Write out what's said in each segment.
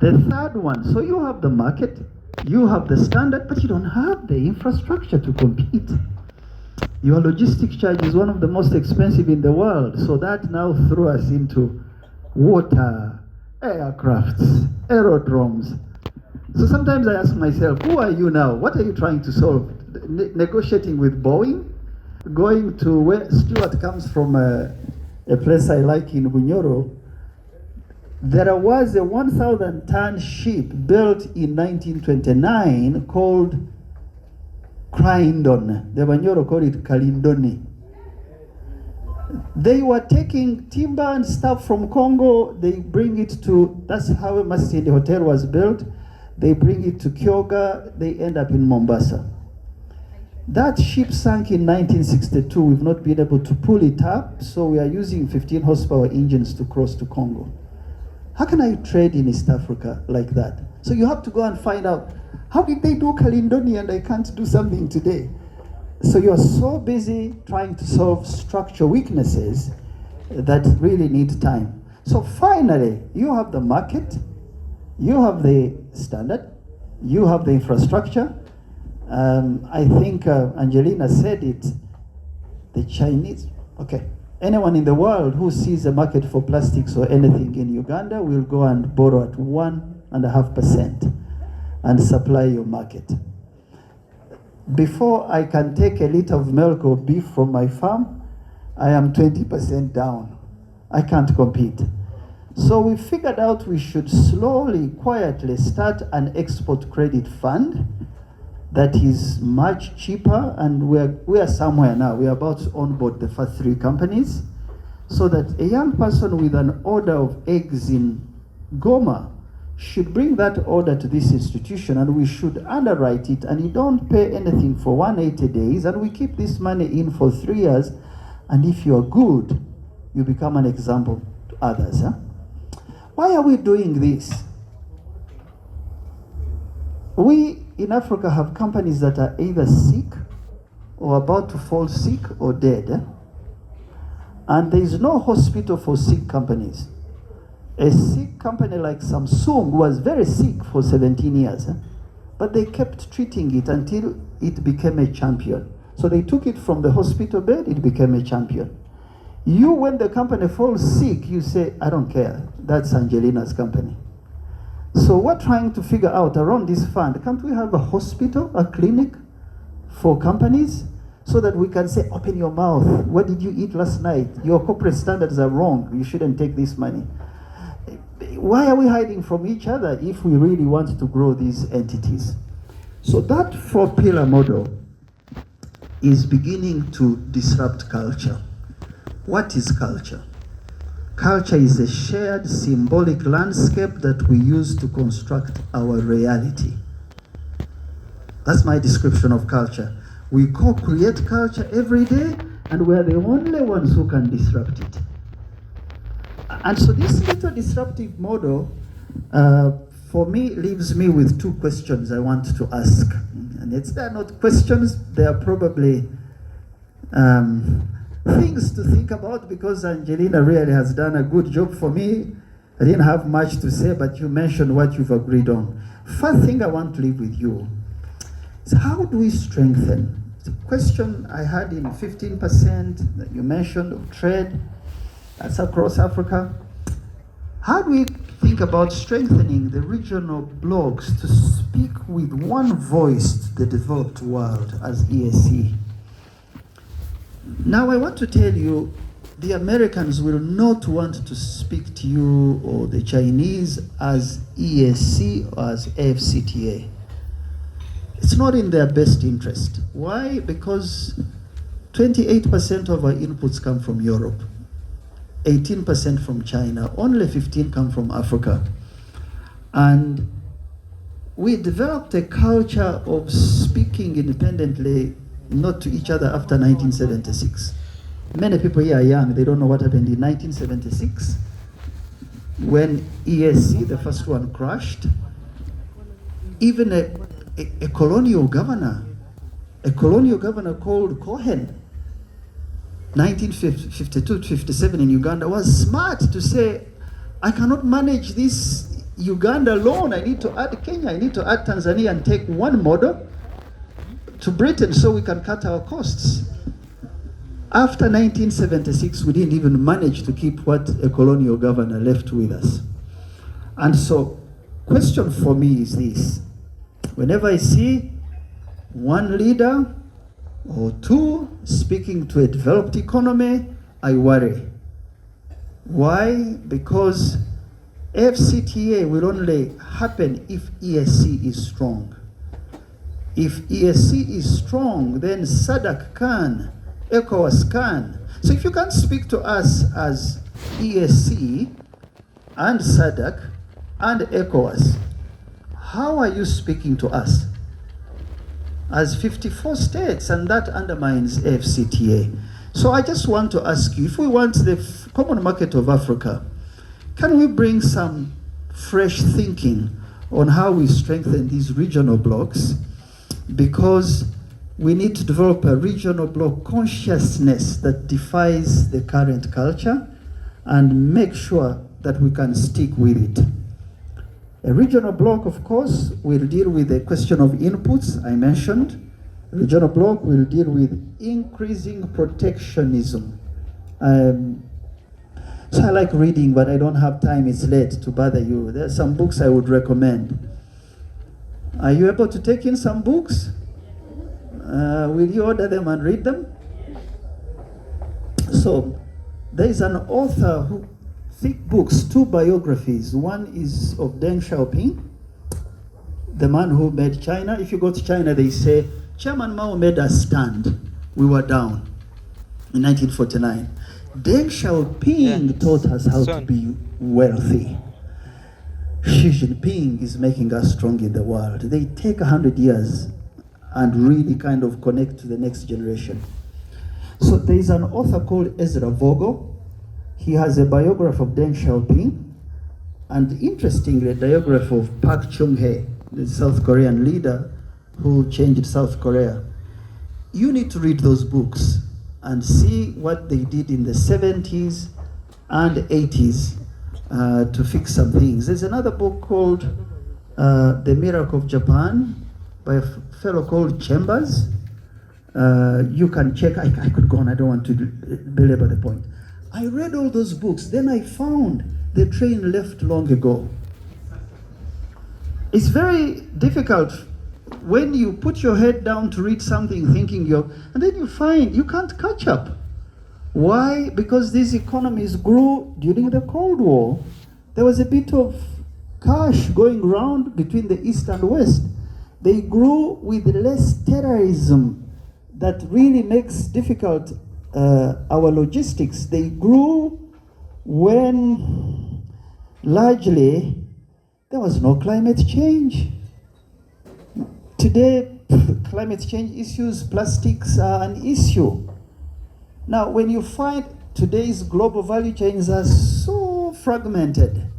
The third one, so you have the market, you have the standard, but you don't have the infrastructure to compete. Your logistics charge is one of the most expensive in the world, so that now threw us into water, aircrafts, aerodromes. So sometimes I ask myself, who are you now? What are you trying to solve? Negotiating with Boeing? Going to where Stuart comes from, a place I like in Bunyoro. There was a 1,000-ton ship built in 1929 called Crindon. The Bunyoro call it Kalindoni. They were taking timber and stuff from Congo. They bring it to, that's how Masindi Hotel was built. They bring it to Kyoga. They end up in Mombasa. That ship sank in 1962. We've not been able to pull it up, so we are using 15 horsepower engines to cross to Congo. How can I trade in East Africa like that? So you have to go and find out, how did they do Kalindoni and I can't do something today? So you're so busy trying to solve structural weaknesses that really need time. So finally, you have the market, you have the standard, you have the infrastructure. I think Angelina said it, the Chinese, okay. Anyone in the world who sees a market for plastics or anything in Uganda will go and borrow at 1.5% and supply your market. Before I can take a liter of milk or beef from my farm, I am 20% down. I can't compete. So we figured out we should slowly, quietly start an export credit fund that is much cheaper, and we are somewhere now. We are about to onboard the first 3 companies, so that a young person with an order of eggs in Goma should bring that order to this institution, and we should underwrite it, and you don't pay anything for 180 days, and we keep this money in for 3 years, and if you're good, you become an example to others. Huh? Why are we doing this? We in Africa have companies that are either sick or about to fall sick or dead. And there is no hospital for sick companies. A sick company like Samsung was very sick for 17 years, but they kept treating it until it became a champion. So they took it from the hospital bed, it became a champion. You, when the company falls sick, you say, I don't care, that's Angelina's company. So we're trying to figure out around this fund, can't we have a hospital, a clinic for companies, so that we can say, open your mouth, what did you eat last night? Your corporate standards are wrong, you shouldn't take this money. Why are we hiding from each other if we really want to grow these entities? So that 4-pillar model is beginning to disrupt culture. What is culture? Culture is a shared symbolic landscape that we use to construct our reality. That's my description of culture. We co-create culture every day, and we're the only ones who can disrupt it. And so this little disruptive model, for me, leaves me with 2 questions I want to ask. And they're not questions, they are probably things to think about, because Angelina really has done a good job for me. I didn't have much to say, but you mentioned what you've agreed on. First thing I want to leave with you is, how do we strengthen? It's a question I had in 15% that you mentioned of trade. That's across Africa. How do we think about strengthening the regional blocs to speak with one voice to the developed world as EAC? Now I want to tell you, the Americans will not want to speak to you or the Chinese as EAC or as AFCTA. It's not in their best interest. Why? Because 28% of our inputs come from Europe, 18% from China, only 15% come from Africa. And we developed a culture of speaking independently, not to each other, after 1976. Many people here are young, they don't know what happened in 1976 when EAC, the first one, crashed. Even a colonial governor called Cohen, 1952-57 in Uganda, was smart to say, I cannot manage this Uganda alone, I need to add Kenya, I need to add Tanzania and take one model to Britain so we can cut our costs. After 1976, we didn't even manage to keep what a colonial governor left with us. And so, question for me is this. Whenever I see one leader or two speaking to a developed economy, I worry. Why? Because FCTA will only happen if EAC is strong. If EAC is strong, then SADC can, ECOWAS can. So if you can't speak to us as EAC and SADC and ECOWAS, how are you speaking to us as 54 states? And that undermines FCTA. So I just want to ask you, if we want the common market of Africa, can we bring some fresh thinking on how we strengthen these regional blocks? Because we need to develop a regional bloc consciousness that defies the current culture and make sure that we can stick with it. A regional bloc, of course, will deal with the question of inputs I mentioned. A regional bloc will deal with increasing protectionism. So I like reading, but I don't have time, it's late to bother you. There are some books I would recommend. Are you able to take in some books? Will you order them and read them? So, there is an author who, thick books, 2 biographies. One is of Deng Xiaoping, the man who made China. If you go to China, they say, Chairman Mao made us stand. We were down in 1949. Deng Xiaoping taught us how to be wealthy. Xi Jinping is making us strong in the world. They take 100 years and really kind of connect to the next generation. So there is an author called Ezra Vogel. He has a biography of Deng Xiaoping, and interestingly, a biography of Park Chung-hee, the South Korean leader who changed South Korea. You need to read those books and see what they did in the 70s and 80s to fix some things. There's another book called The Miracle of Japan by a fellow called Chambers. You can check, I could go on, I don't want to belabor the point. I read all those books, then I found the train left long ago. It's very difficult when you put your head down to read something thinking and then you find you can't catch up. Why? Because these economies grew during the Cold War. There was a bit of cash going around between the East and West. They grew with less terrorism that really makes difficult our logistics. They grew when largely there was no climate change. Today, climate change issues, plastics are an issue. Now, when you find today's global value chains are so fragmented,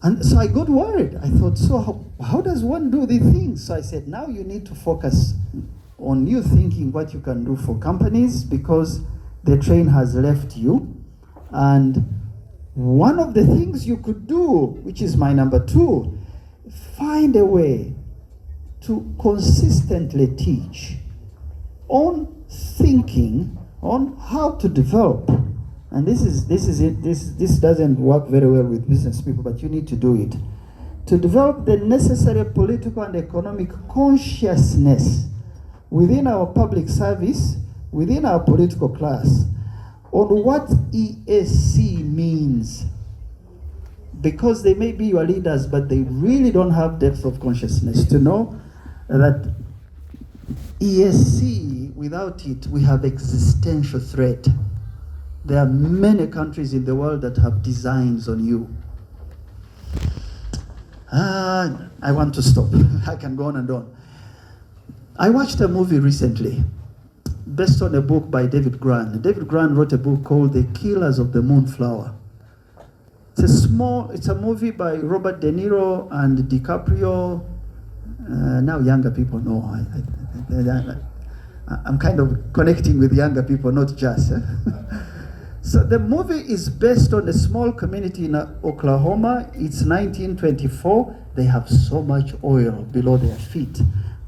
and so I got worried. I thought, so how does one do these things? So I said, now you need to focus on new thinking, what you can do for companies, because the train has left you. And one of the things you could do, which is my number 2, find a way to consistently teach on thinking on how to develop. And this doesn't work very well with business people, but you need to do it. To develop the necessary political and economic consciousness within our public service, within our political class, on what EAC means. Because they may be your leaders, but they really don't have depth of consciousness to know that EAC, without it, we have existential threat. There are many countries in the world that have designs on you. I want to stop. I can go on and on. I watched a movie recently based on a book by David Grant. David Grant wrote a book called The Killers of the Moonflower. It's a movie by Robert De Niro and DiCaprio. Now younger people know. I'm kind of connecting with younger people, not just. So the movie is based on a small community in Oklahoma. It's 1924. They have so much oil below their feet,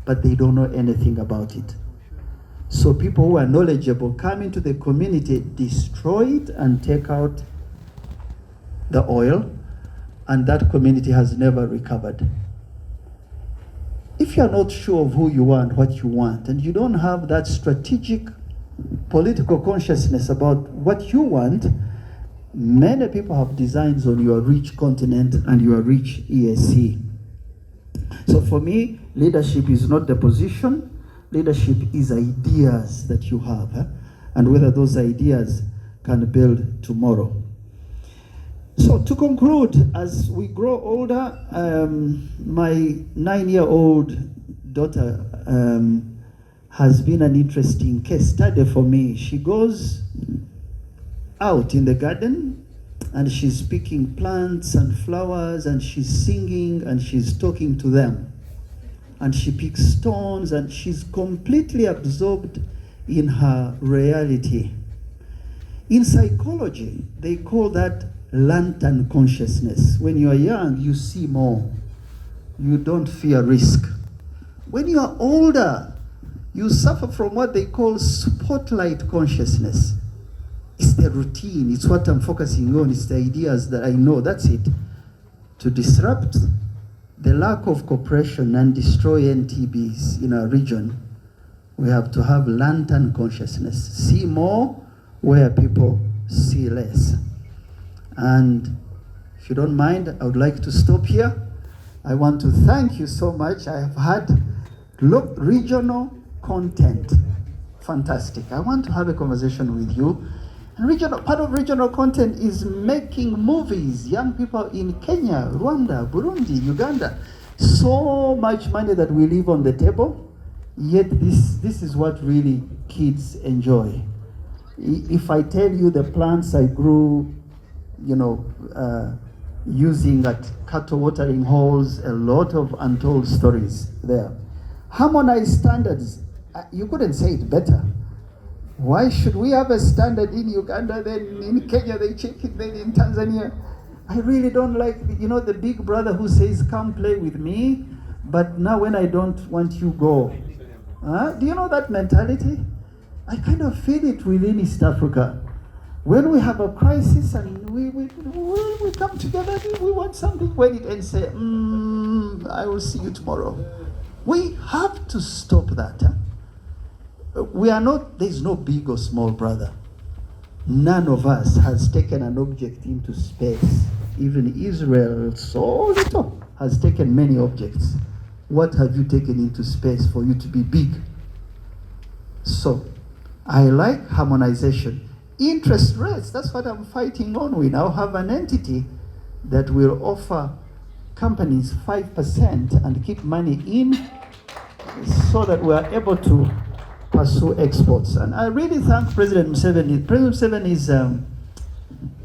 but they don't know anything about it. So people who are knowledgeable come into the community, destroy it, and take out the oil, and that community has never recovered. If you're not sure of who you want, what you want, and you don't have that strategic political consciousness about what you want, many people have designs on your rich continent and your rich ESC. So for me, leadership is not the position. Leadership is ideas that you have, and whether those ideas can build tomorrow. So to conclude, as we grow older, my 9-year-old daughter has been an interesting case study for me. She goes out in the garden and she's picking plants and flowers and she's singing and she's talking to them. And she picks stones and she's completely absorbed in her reality. In psychology, they call that lantern consciousness. When you are young, you see more. You don't fear risk. When you are older, you suffer from what they call spotlight consciousness. It's the routine, it's what I'm focusing on, it's the ideas that I know, that's it. To disrupt the lack of cooperation and destroy NTBs in our region, we have to have lantern consciousness. See more where people see less. And if you don't mind, I would like to stop here. I want to thank you so much. I have had regional content. Fantastic. I want to have a conversation with you. And part of regional content is making movies. Young people in Kenya, Rwanda, Burundi, Uganda. So much money that we leave on the table, yet this is what really kids enjoy. If I tell you the plants I grew, using at cattle watering holes, a lot of untold stories there. Harmonized standards, you couldn't say it better. Why should we have a standard in Uganda, then in Kenya they check it, then in Tanzania? I really don't like, the big brother who says, come play with me, but now when I don't want you, go. Do you know that mentality? I kind of feel it within East Africa. When we have a crisis and we come together, we want something, when it ends, say, I will see you tomorrow. We have to stop that. There's no big or small brother. None of us has taken an object into space. Even Israel, so little, has taken many objects. What have you taken into space for you to be big? So, I like harmonization. Interest rates, that's what I'm fighting on. We now have an entity that will offer companies 5% and keep money in so that we are able to pursue exports. And I really thank President Museveni. President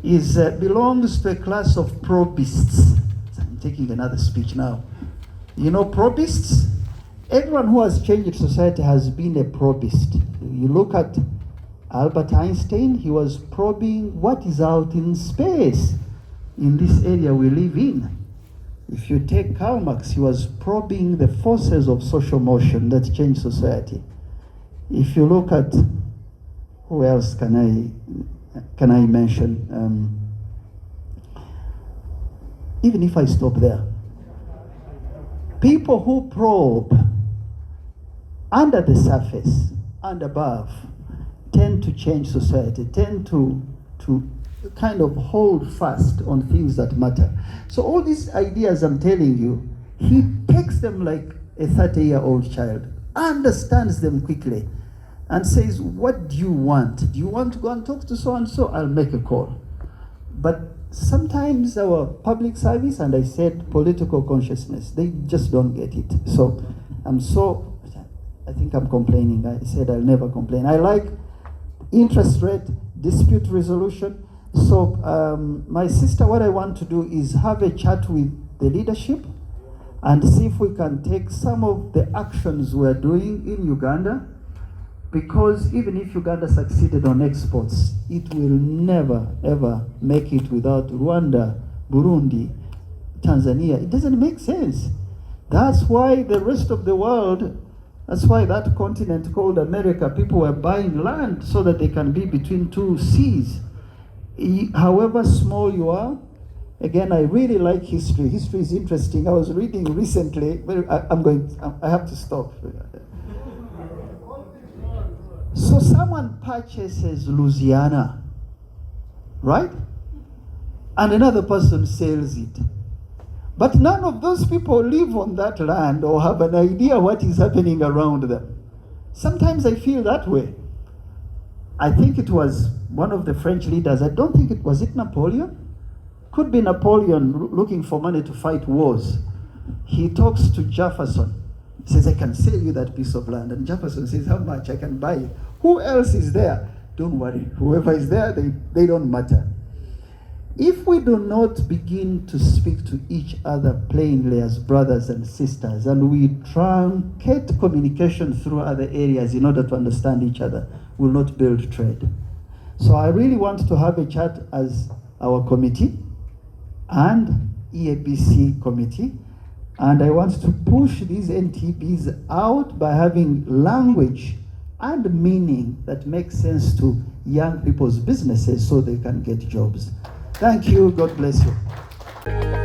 Museveni belongs to a class of probists. I'm taking another speech now. You know probists? Everyone who has changed society has been a probist. You look at Albert Einstein, he was probing what is out in space in this area we live in. If you take Karl Marx, he was probing the forces of social motion that change society. If you look at, who else can I mention? Even if I stop there, people who probe under the surface and above tend to change society, tend to kind of hold fast on things that matter. So all these ideas I'm telling you, he takes them like a 30-year-old child, understands them quickly, and says, what do you want? Do you want to go and talk to so-and-so? I'll make a call. But sometimes our public service, and I said political consciousness, they just don't get it. So I think I'm complaining. I said I'll never complain. I like interest rate, dispute resolution. So my sister, what I want to do is have a chat with the leadership and see if we can take some of the actions we're doing in Uganda Because even if Uganda succeeded on exports, it will never ever make it without Rwanda, Burundi, Tanzania. It doesn't make sense. That's why the rest of the world, that's why that continent called America, people were buying land so that they can be between two seas. However small you are, again, I really like history. History is interesting. I was reading recently, but I have to stop. So someone purchases Louisiana, right? And another person sells it. But none of those people live on that land or have an idea what is happening around them. Sometimes I feel that way. I think it was one of the French leaders, I don't think was it Napoleon? Could be Napoleon looking for money to fight wars. He talks to Jefferson. He says, I can sell you that piece of land. And Jefferson says, how much? I can buy it. Who else is there? Don't worry. Whoever is there, they don't matter. If we do not begin to speak to each other plainly as brothers and sisters, and we truncate communication through other areas in order to understand each other, we'll not build trade. So I really want to have a chat as our committee and EABC committee, and I want to push these NTBs out by having language and meaning that makes sense to young people's businesses so they can get jobs. Thank you. God bless you.